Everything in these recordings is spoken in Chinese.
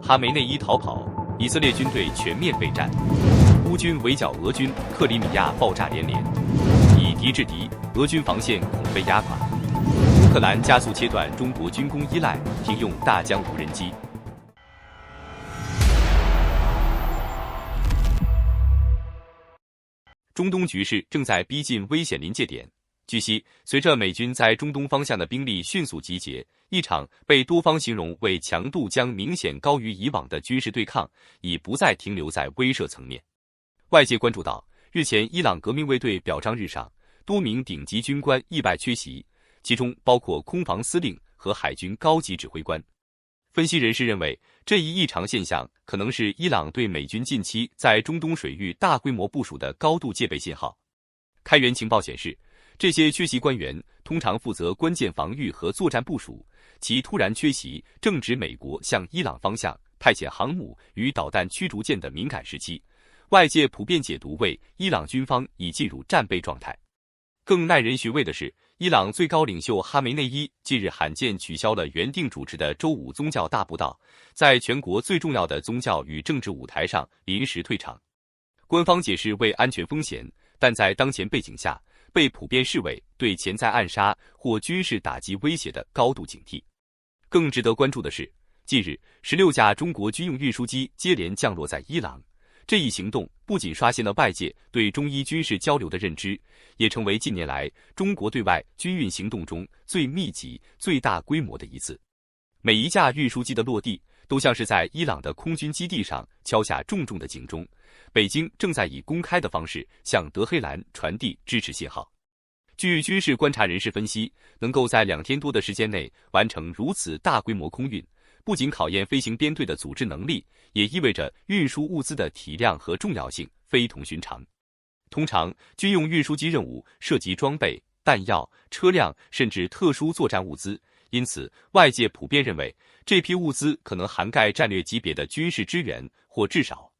哈梅内伊逃跑，以色列军队全面备战，乌军围剿俄军，克里米亚爆炸连连，以敌制敌，俄军防线恐被压垮。乌克兰加速切断中国军工依赖，停用大疆无人机。中东局势正在逼近危险临界点。据悉，随着美军在中东方向的兵力迅速集结，一场被多方形容为强度将明显高于以往的军事对抗已不再停留在威慑层面。外界关注到，日前伊朗革命卫队表彰日上，多名顶级军官意外缺席，其中包括空防司令和海军高级指挥官。分析人士认为，这一异常现象可能是伊朗对美军近期在中东水域大规模部署的高度戒备信号。开源情报显示，这些缺席官员通常负责关键防御和作战部署，其突然缺席正值美国向伊朗方向派遣航母与导弹驱逐舰的敏感时期，外界普遍解读为伊朗军方已进入战备状态。更耐人寻味的是，伊朗最高领袖哈梅内伊近日罕见取消了原定主持的周五宗教大布道，在全国最重要的宗教与政治舞台上临时退场。官方解释为安全风险，但在当前背景下，被普遍视为对潜在暗杀或军事打击威胁的高度警惕。更值得关注的是，近日16架中国军用运输机接连降落在伊朗，这一行动不仅刷新了外界对中伊军事交流的认知，也成为近年来中国对外军运行动中最密集、最大规模的一次。每一架运输机的落地，都像是在伊朗的空军基地上敲下重重的警钟。北京正在以公开的方式向德黑兰传递支持信号。据军事观察人士分析，能够在2天多的时间内完成如此大规模空运，不仅考验飞行编队的组织能力，也意味着运输物资的体量和重要性非同寻常。通常，军用运输机任务涉及装备、弹药、车辆，甚至特殊作战物资，因此外界普遍认为，这批物资可能涵盖战略级别的军事支援，或至少。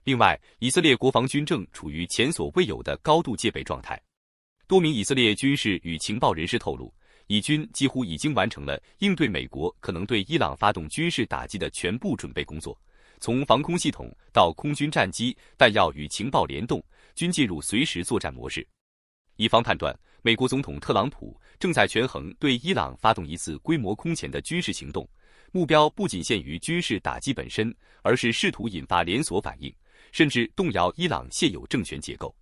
另外，以色列国防军正处于前所未有的高度戒备状态。多名以色列军事与情报人士透露，以军几乎已经完成了应对美国可能对伊朗发动军事打击的全部准备工作，从防空系统到空军战机、弹药与情报联动，均进入随时作战模式。以方判断，美国总统特朗普正在权衡对伊朗发动一次规模空前的军事行动，目标不仅限于军事打击本身，而是试图引发连锁反应，甚至动摇伊朗现有政权结构。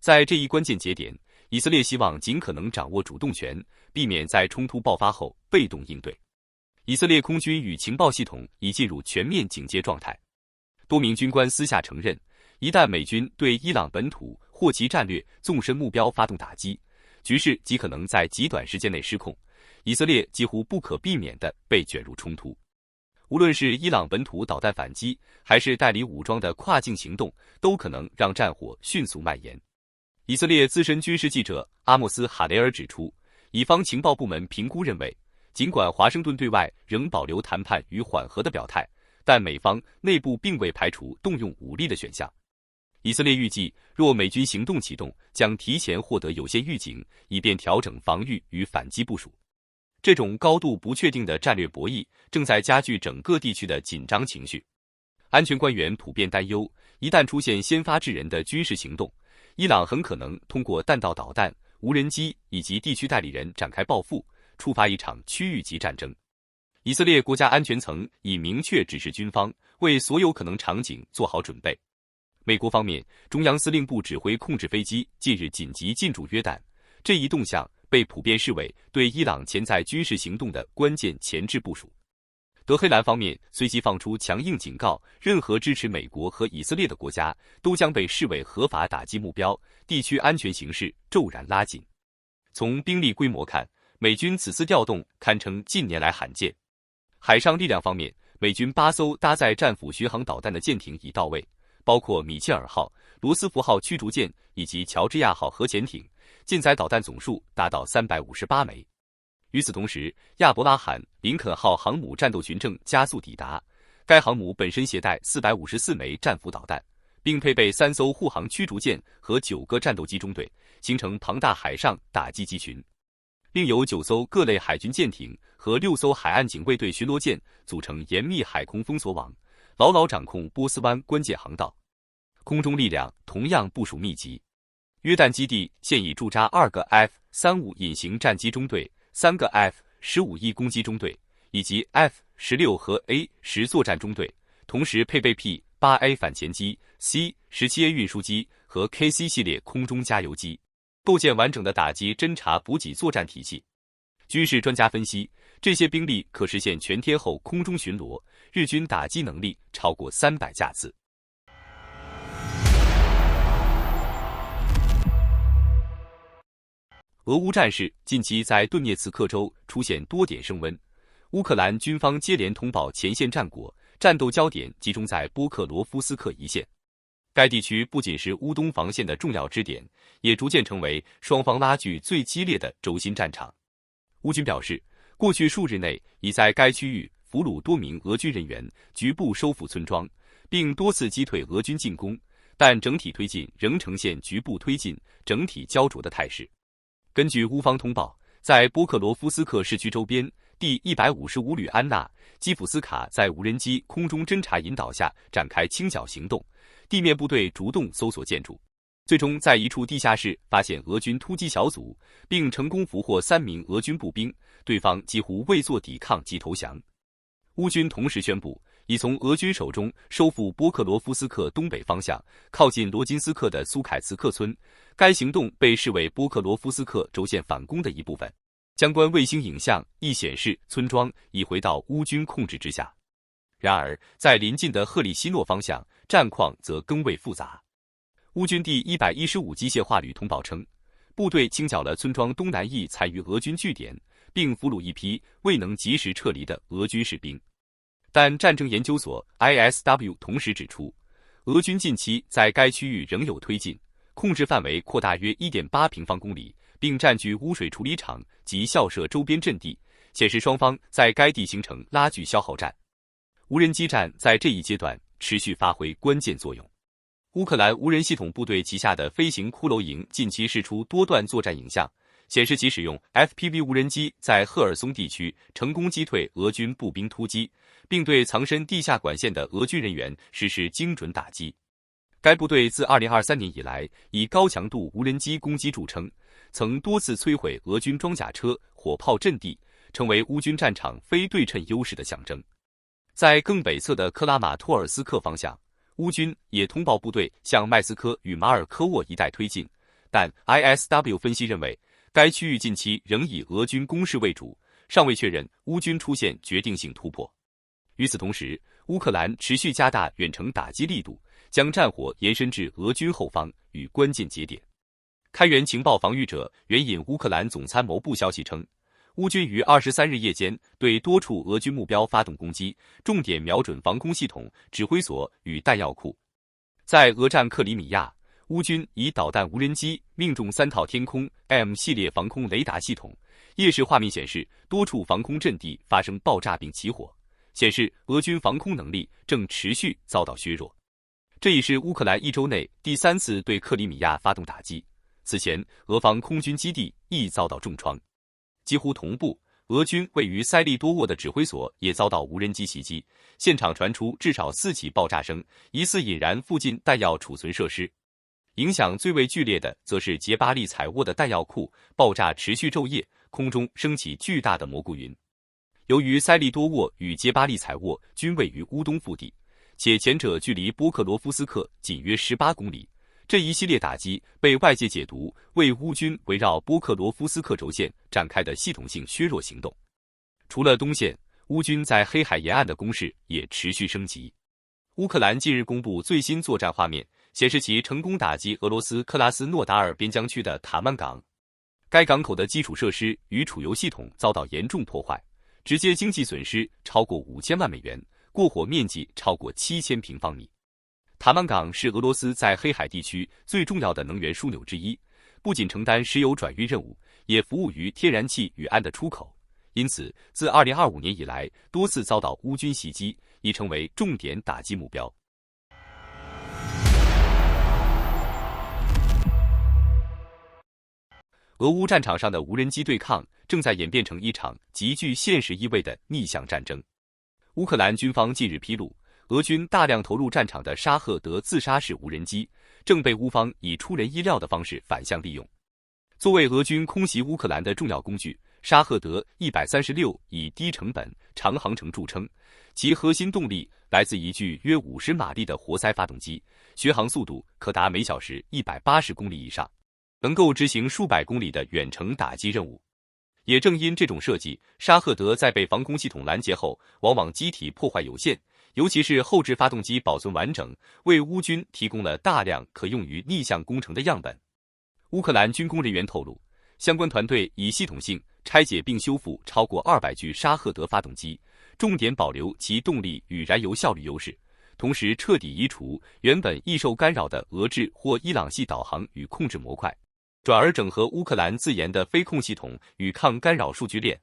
在这一关键节点，以色列希望尽可能掌握主动权，避免在冲突爆发后被动应对。以色列空军与情报系统已进入全面警戒状态。多名军官私下承认，一旦美军对伊朗本土或其战略纵深目标发动打击，局势极可能在极短时间内失控，以色列几乎不可避免地被卷入冲突。无论是伊朗本土导弹反击，还是代理武装的跨境行动，都可能让战火迅速蔓延。以色列资深军事记者阿莫斯·哈雷尔指出，以方情报部门评估认为，尽管华盛顿对外仍保留谈判与缓和的表态，但美方内部并未排除动用武力的选项。以色列预计，若美军行动启动，将提前获得有限预警，以便调整防御与反击部署。这种高度不确定的战略博弈正在加剧整个地区的紧张情绪。安全官员普遍担忧，一旦出现先发制人的军事行动，伊朗很可能通过弹道导弹、无人机以及地区代理人展开报复，触发一场区域级战争。以色列国家安全层已明确指示军方为所有可能场景做好准备。美国方面，中央司令部指挥控制飞机近日紧急进驻约旦，这一动向被普遍视为对伊朗潜在军事行动的关键前置部署。德黑兰方面随即放出强硬警告，任何支持美国和以色列的国家都将被视为合法打击目标，地区安全形势骤然拉紧。从兵力规模看，美军此次调动堪称近年来罕见。海上力量方面，美军8艘搭载战斧巡航导弹的舰艇已到位，包括米切尔号、罗斯福号驱逐舰以及乔治亚号核潜艇，舰载导弹总数达到358枚。与此同时，亚伯拉罕·林肯号航母战斗群正加速抵达，该航母本身携带454枚战斧导弹，并配备3艘护航驱逐舰和9个战斗机中队，形成庞大海上打击机群。另有9艘各类海军舰艇和6艘海岸警卫队巡逻舰组成严密海空封锁网，牢牢掌控波斯湾关键航道。空中力量同样部署密集，约旦基地现已驻扎2个 F-35隐形战机中队、3个 F-15E 攻击中队以及 F-16和 A-10作战中队，同时配备 P-8A 反潜机、C-17A 运输机和 KC 系列空中加油机，构建完整的打击侦察补给作战体系。军事专家分析，这些兵力可实现全天候空中巡逻，日军打击能力超过300架次。俄乌战事近期在顿涅茨克州出现多点升温，乌克兰军方接连通报前线战果，战斗焦点集中在波克罗夫斯克一线。该地区不仅是乌东防线的重要支点，也逐渐成为双方拉锯最激烈的轴心战场。乌军表示，过去数日内已在该区域俘虏多名俄军人员，局部收复村庄，并多次击退俄军进攻，但整体推进仍呈现局部推进、整体焦灼的态势。根据乌方通报，在波克罗夫斯克市区周边，第155旅安纳基辅斯卡在无人机空中侦察引导下展开清剿行动，地面部队主动搜索建筑，最终在一处地下室发现俄军突击小组，并成功俘获3名俄军步兵，对方几乎未作抵抗即投降。乌军同时宣布，已从俄军手中收复波克罗夫斯克东北方向靠近罗金斯克的苏凯茨克村，该行动被视为波克罗夫斯克轴线反攻的一部分。相关卫星影像亦显示，村庄已回到乌军控制之下。然而，在临近的赫里希诺方向，战况则更为复杂。乌军第115机械化旅通报称，部队清剿了村庄东南翼残余俄军据点，并俘虏一批未能及时撤离的俄军士兵。但战争研究所 ISW 同时指出，俄军近期在该区域仍有推进，控制范围扩大约 1.8平方公里，并占据污水处理厂及校舍周边阵地，显示双方在该地形成拉锯消耗战。无人机战在这一阶段持续发挥关键作用。乌克兰无人系统部队旗下的飞行骷髅营近期释出多段作战影像，显示其使用 FPV 无人机在赫尔松地区成功击退俄军步兵突击，并对藏身地下管线的俄军人员实施精准打击。该部队自2023年以来以高强度无人机攻击著称，曾多次摧毁俄军装甲车、火炮阵地，成为乌军战场非对称优势的象征。在更北侧的克拉马托尔斯克方向，乌军也通报部队向麦斯科与马尔科沃一带推进，但 ISW 分析认为，该区域近期仍以俄军攻势为主，尚未确认乌军出现决定性突破。与此同时，乌克兰持续加大远程打击力度，将战火延伸至俄军后方与关键节点。开源情报防御者援引乌克兰总参谋部消息称，乌军于23日夜间对多处俄军目标发动攻击，重点瞄准防空系统、指挥所与弹药库。在俄占克里米亚，乌军以导弹无人机命中3套天空 M 系列防空雷达系统，夜视画面显示多处防空阵地发生爆炸并起火，显示俄军防空能力正持续遭到削弱。这已是乌克兰1周内第3次对克里米亚发动打击，此前俄方空军基地亦遭到重创。几乎同步，俄军位于塞利多沃的指挥所也遭到无人机袭击，现场传出至少4起爆炸声，疑似引燃附近弹药储存设施。影响最为剧烈的则是杰巴利采沃的弹药库，爆炸持续昼夜，空中升起巨大的蘑菇云。由于塞利多沃与杰巴利采沃均位于乌东腹地，且前者距离波克罗夫斯克仅约18公里，这一系列打击被外界解读为乌军围绕波克罗夫斯克轴线展开的系统性削弱行动。除了东线，乌军在黑海沿岸的攻势也持续升级。乌克兰近日公布最新作战画面，显示其成功打击俄罗斯克拉斯诺达尔边疆区的塔曼港。该港口的基础设施与储油系统遭到严重破坏，直接经济损失超过5000万美元，过火面积超过7000平方米。塔曼港是俄罗斯在黑海地区最重要的能源枢纽之一，不仅承担石油转运任务，也服务于天然气与氨的出口。因此，自2025年以来，多次遭到乌军袭击，已成为重点打击目标。俄乌战场上的无人机对抗正在演变成一场极具现实意味的逆向战争。乌克兰军方近日披露，俄军大量投入战场的沙赫德自杀式无人机正被乌方以出人意料的方式反向利用。作为俄军空袭乌克兰的重要工具，沙赫德136以低成本、长航程著称，其核心动力来自一具约50马力的活塞发动机，续航速度可达每小时180公里以上，能够执行数百公里的远程打击任务。也正因这种设计，沙赫德在被防空系统拦截后，往往机体破坏有限，尤其是后置发动机保存完整，为乌军提供了大量可用于逆向工程的样本。乌克兰军工人员透露，相关团队已系统性拆解并修复超过200具沙赫德发动机，重点保留其动力与燃油效率优势，同时彻底移除原本易受干扰的俄制或伊朗系导航与控制模块，转而整合乌克兰自研的飞控系统与抗干扰数据链。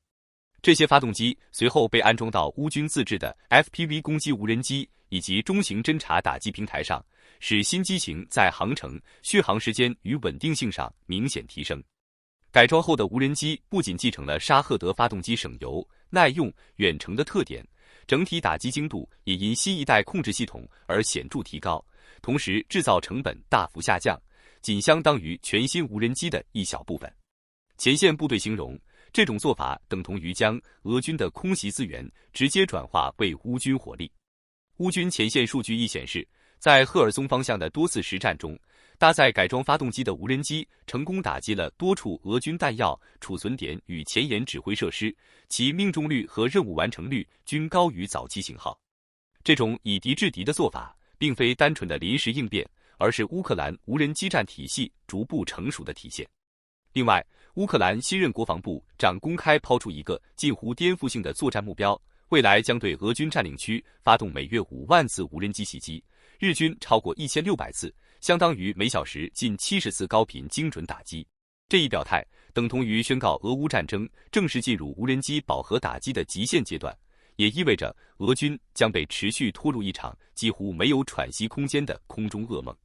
这些发动机随后被安装到乌军自制的 FPV 攻击无人机以及中型侦察打击平台上，使新机型在航程、续航时间与稳定性上明显提升。改装后的无人机不仅继承了沙赫德发动机省油、耐用、远程的特点，整体打击精度也因新一代控制系统而显著提高，同时制造成本大幅下降，仅相当于全新无人机的一小部分。前线部队形容，这种做法等同于将俄军的空袭资源直接转化为乌军火力。乌军前线数据亦显示，在赫尔松方向的多次实战中，搭载改装发动机的无人机成功打击了多处俄军弹药储存点与前沿指挥设施，其命中率和任务完成率均高于早期型号。这种以敌制敌的做法，并非单纯的临时应变，而是乌克兰无人机战体系逐步成熟的体现。另外，乌克兰新任国防部长公开抛出一个近乎颠覆性的作战目标，未来将对俄军占领区发动每月5万次无人机袭击，日均超过1600次，相当于每小时近70次高频精准打击。这一表态等同于宣告俄乌战争正式进入无人机饱和打击的极限阶段，也意味着俄军将被持续拖入一场几乎没有喘息空间的空中噩梦。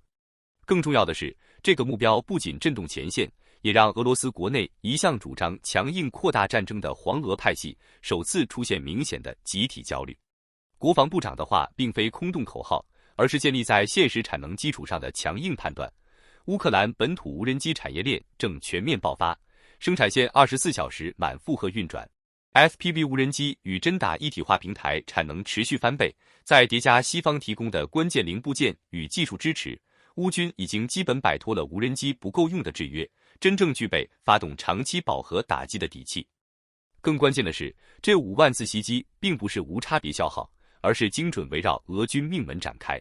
更重要的是，这个目标不仅震动前线，也让俄罗斯国内一向主张强硬扩大战争的黄俄派系首次出现明显的集体焦虑。国防部长的话并非空洞口号，而是建立在现实产能基础上的强硬判断。乌克兰本土无人机产业链正全面爆发，生产线24小时满负荷运转， FPV 无人机与侦打一体化平台产能持续翻倍，再叠加西方提供的关键零部件与技术支持，乌军已经基本摆脱了无人机不够用的制约，真正具备发动长期饱和打击的底气。更关键的是，这5万次袭击并不是无差别消耗，而是精准围绕俄军命门展开。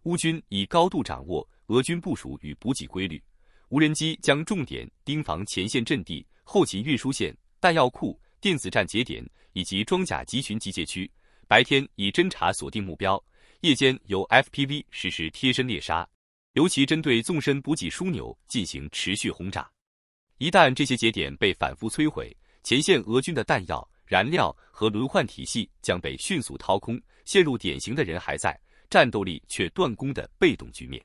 乌军已高度掌握俄军部署与补给规律，无人机将重点盯防前线阵地、后勤运输线、弹药库、电子战节点以及装甲集群集结区，白天以侦察锁定目标，夜间由 FPV 实施贴身猎杀，尤其针对纵深补给枢纽进行持续轰炸。一旦这些节点被反复摧毁，前线俄军的弹药、燃料和轮换体系将被迅速掏空，陷入典型的人还在，战斗力却断供的被动局面。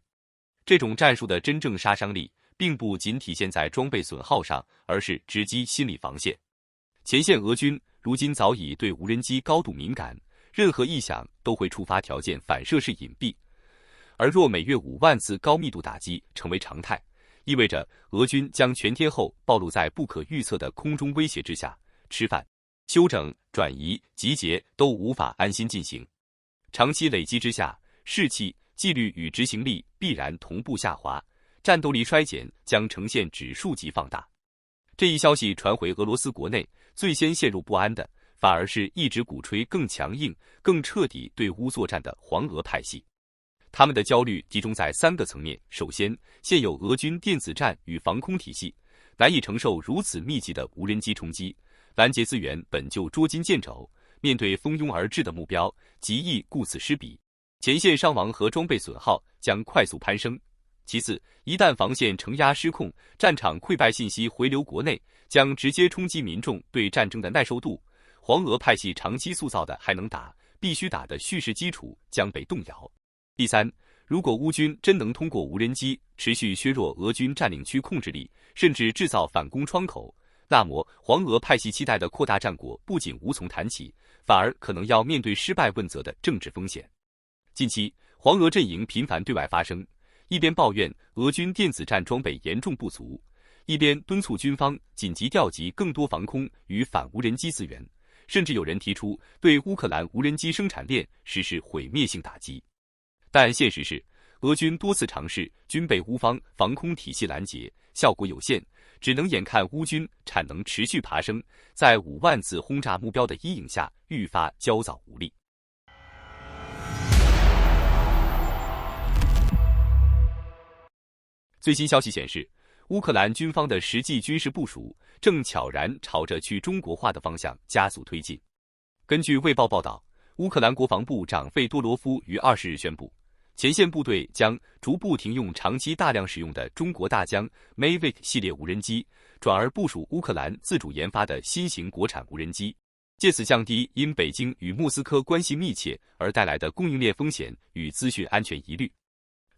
这种战术的真正杀伤力，并不仅体现在装备损耗上，而是直击心理防线。前线俄军如今早已对无人机高度敏感，任何异响都会触发条件反射式隐蔽。而若每月5万次高密度打击成为常态，意味着俄军将全天候暴露在不可预测的空中威胁之下，吃饭、休整、转移、集结都无法安心进行。长期累积之下，士气、纪律与执行力必然同步下滑，战斗力衰减将呈现指数级放大。这一消息传回俄罗斯国内，最先陷入不安的反而是一直鼓吹更强硬、更彻底对乌作战的黄俄派系。他们的焦虑集中在3个层面：首先，现有俄军电子战与防空体系难以承受如此密集的无人机冲击，拦截资源本就捉襟见肘，面对蜂拥而至的目标，极易顾此失彼，前线伤亡和装备损耗将快速攀升。其次，一旦防线承压失控，战场溃败信息回流国内，将直接冲击民众对战争的耐受度，黄俄派系长期塑造的还能打、必须打的叙事基础将被动摇。第三，如果乌军真能通过无人机持续削弱俄军占领区控制力，甚至制造反攻窗口，那么黄俄派系期待的扩大战果不仅无从谈起，反而可能要面对失败问责的政治风险。近期，黄俄阵营频繁对外发声，一边抱怨俄军电子战装备严重不足，一边敦促军方紧急调集更多防空与反无人机资源，甚至有人提出对乌克兰无人机生产链实施毁灭性打击。但现实是，俄军多次尝试均被乌方防空体系拦截，效果有限，只能眼看乌军产能持续爬升，在5万次轰炸目标的阴影下愈发焦躁无力。最新消息显示，乌克兰军方的实际军事部署正悄然朝着去中国化的方向加速推进。根据卫报报道，乌克兰国防部长费多罗夫于20日宣布，前线部队将逐步停用长期大量使用的中国大疆 Mavic 系列无人机，转而部署乌克兰自主研发的新型国产无人机，借此降低因北京与莫斯科关系密切而带来的供应链风险与资讯安全疑虑。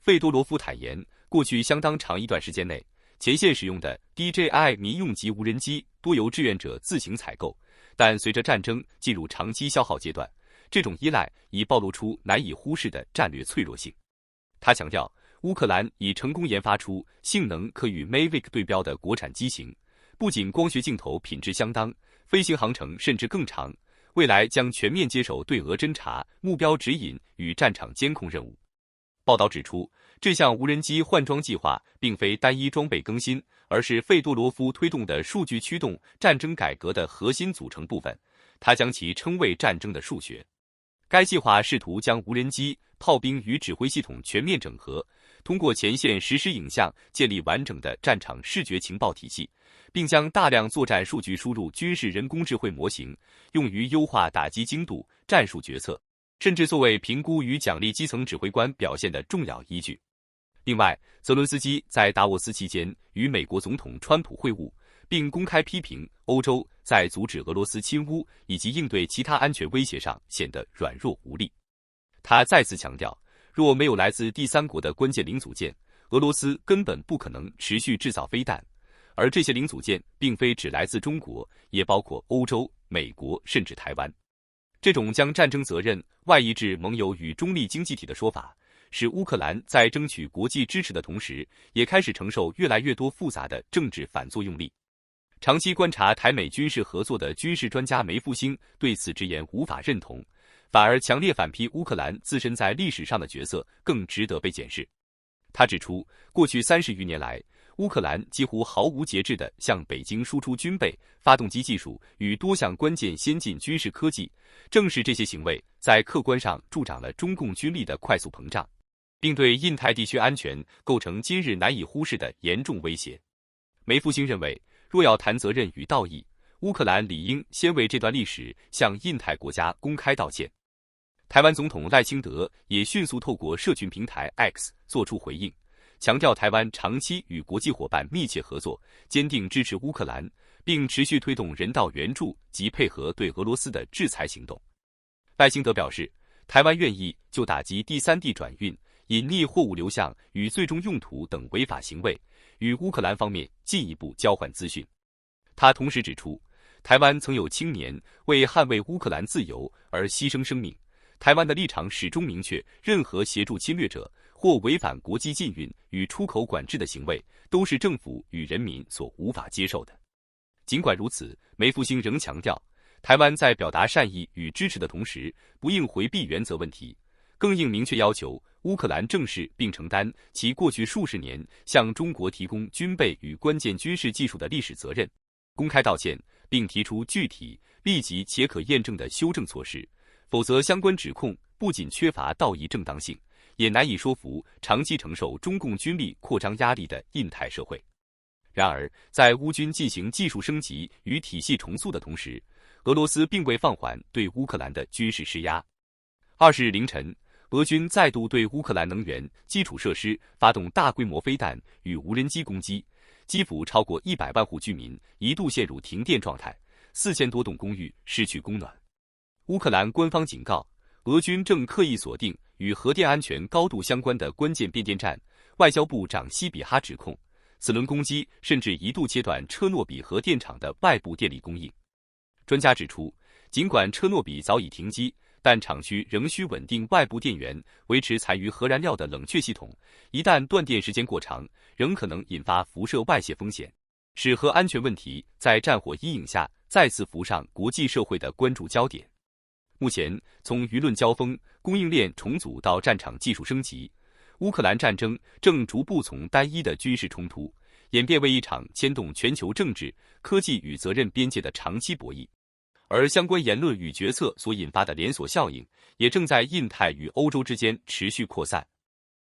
费多罗夫坦言，过去相当长一段时间内，前线使用的 DJI 民用级无人机多由志愿者自行采购，但随着战争进入长期消耗阶段，这种依赖已暴露出难以忽视的战略脆弱性。他强调，乌克兰已成功研发出性能可与 Mavic 对标的国产机型，不仅光学镜头品质相当，飞行航程甚至更长，未来将全面接手对俄侦察、目标指引与战场监控任务。报道指出，这项无人机换装计划并非单一装备更新，而是费多罗夫推动的数据驱动战争改革的核心组成部分，他将其称为战争的数学。该计划试图将无人机、炮兵与指挥系统全面整合，通过前线实时影像建立完整的战场视觉情报体系，并将大量作战数据输入军事人工智慧模型，用于优化打击精度、战术决策，甚至作为评估与奖励基层指挥官表现的重要依据。另外，泽伦斯基在达沃斯期间与美国总统川普会晤，并公开批评欧洲在阻止俄罗斯侵乌以及应对其他安全威胁上显得软弱无力。他再次强调，若没有来自第三国的关键零组件，俄罗斯根本不可能持续制造飞弹，而这些零组件并非只来自中国，也包括欧洲、美国甚至台湾。这种将战争责任外移至盟友与中立经济体的说法，使乌克兰在争取国际支持的同时，也开始承受越来越多复杂的政治反作用力。长期观察台美军事合作的军事专家梅复兴对此直言无法认同，反而强烈反批乌克兰自身在历史上的角色更值得被检视。他指出，过去30余年来，乌克兰几乎毫无节制地向北京输出军备、发动机技术与多项关键先进军事科技，正是这些行为在客观上助长了中共军力的快速膨胀，并对印太地区安全构成今日难以忽视的严重威胁。梅复兴认为，若要谈责任与道义，乌克兰理应先为这段历史向印太国家公开道歉。台湾总统赖清德也迅速透过社群平台 X 作出回应，强调台湾长期与国际伙伴密切合作，坚定支持乌克兰，并持续推动人道援助及配合对俄罗斯的制裁行动。赖清德表示，台湾愿意就打击第三地转运、隐匿货物流向与最终用途等违法行为，与乌克兰方面进一步交换资讯。他同时指出，台湾曾有青年为捍卫乌克兰自由而牺牲生命，台湾的立场始终明确，任何协助侵略者或违反国际禁运与出口管制的行为，都是政府与人民所无法接受的。尽管如此，梅复兴仍强调，台湾在表达善意与支持的同时，不应回避原则问题，更应明确要求乌克兰正视并承担其过去数十年向中国提供军备与关键军事技术的历史责任，公开道歉，并提出具体、立即且可验证的修正措施，否则相关指控不仅缺乏道义正当性，也难以说服长期承受中共军力扩张压力的印太社会。然而，在乌军进行技术升级与体系重塑的同时，俄罗斯并未放缓对乌克兰的军事施压。20日凌晨，俄军再度对乌克兰能源基础设施发动大规模飞弹与无人机攻击，基辅超过100万户居民一度陷入停电状态，4000多栋公寓失去供暖。乌克兰官方警告，俄军正刻意锁定与核电安全高度相关的关键变电站，外交部长西比哈指控，此轮攻击甚至一度切断车诺比核电厂的外部电力供应。专家指出，尽管车诺比早已停机，但厂区仍需稳定外部电源，维持残余核燃料的冷却系统。一旦断电时间过长，仍可能引发辐射外泄风险，使核安全问题在战火阴影下再次浮上国际社会的关注焦点。目前，从舆论交锋、供应链重组到战场技术升级，乌克兰战争正逐步从单一的军事冲突演变为一场牵动全球政治、科技与责任边界的长期博弈。而相关言论与决策所引发的连锁效应，也正在印太与欧洲之间持续扩散。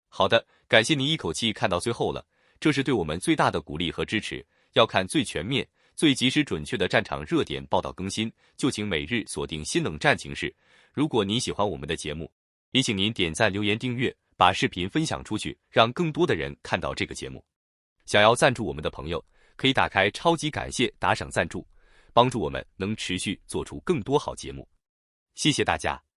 好的，感谢您一口气看到最后了，这是对我们最大的鼓励和支持。要看最全面、最及时准确的战场热点报道更新，就请每日锁定新冷战情势。如果您喜欢我们的节目，也请您点赞、留言、订阅，把视频分享出去，让更多的人看到这个节目。想要赞助我们的朋友，可以打开超级感谢打赏赞助，帮助我们能持续做出更多好节目。谢谢大家。